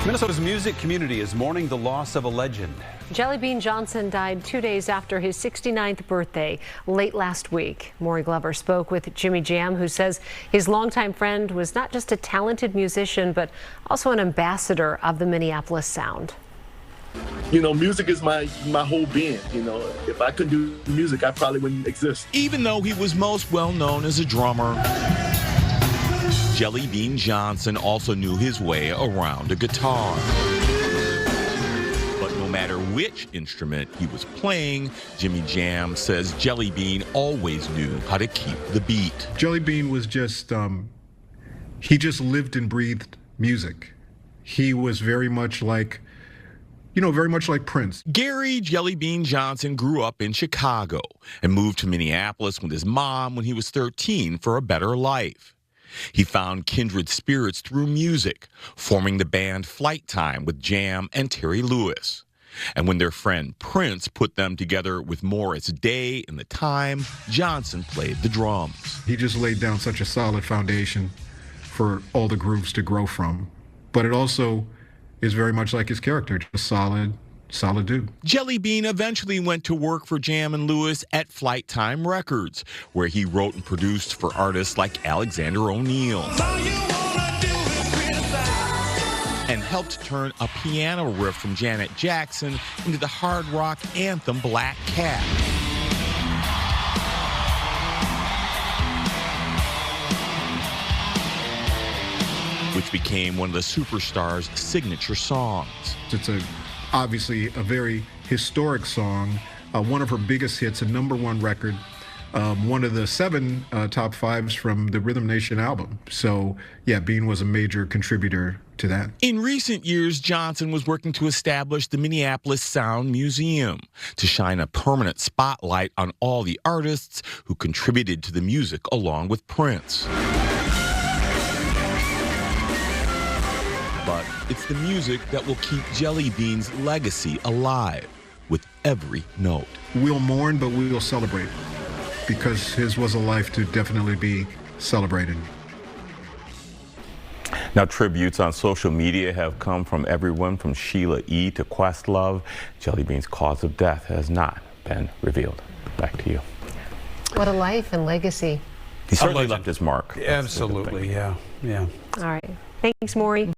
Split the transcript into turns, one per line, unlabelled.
Minnesota's music community is mourning the loss of a legend.
Jellybean Johnson died 2 days after his 69th birthday, late last week. Maury Glover spoke with Jimmy Jam, who says his longtime friend was not just a talented musician, but also an ambassador of the Minneapolis Sound.
You know, music is my whole being. You know, if I couldn't do music, I probably wouldn't exist.
Even though he was most well known as a drummer, Jellybean Johnson also knew his way around a guitar. But no matter which instrument he was playing, Jimmy Jam says Jellybean always knew how to keep the beat.
Jellybean was just, he just lived and breathed music. He was very much like, very much like Prince.
Gary Jellybean Johnson grew up in Chicago and moved to Minneapolis with his mom when he was 13 for a better life. He found kindred spirits through music, forming the band Flight Time with Jam and Terry Lewis. And when their friend Prince put them together with Morris Day and The Time, Johnson played the drums.
He just laid down such a solid foundation for all the grooves to grow from. But it also is very much like his character, just solid dude.
Jellybean eventually went to work for Jam and Lewis at Flight Time Records, where he wrote and produced for artists like Alexander O'Neal. And helped turn a piano riff from Janet Jackson into the hard rock anthem Black Cat. Which became one of the superstar's signature songs.
It's obviously a very historic song, one of her biggest hits, a #1 record, one of the 7 top 5s from the Rhythm Nation album. So yeah, Bean was a major contributor to that.
In recent years, Johnson was working to establish the Minneapolis Sound Museum to shine a permanent spotlight on all the artists who contributed to the music along with Prince. But it's the music that will keep Jellybean's legacy alive with every note.
We'll mourn, but we will celebrate, because his was a life to definitely be celebrated.
Now, tributes on social media have come from everyone from Sheila E. to Questlove. Jellybean's cause of death has not been revealed. Back to you.
What a life and legacy.
He certainly left his mark.
Absolutely, yeah.
All right. Thanks, Maury.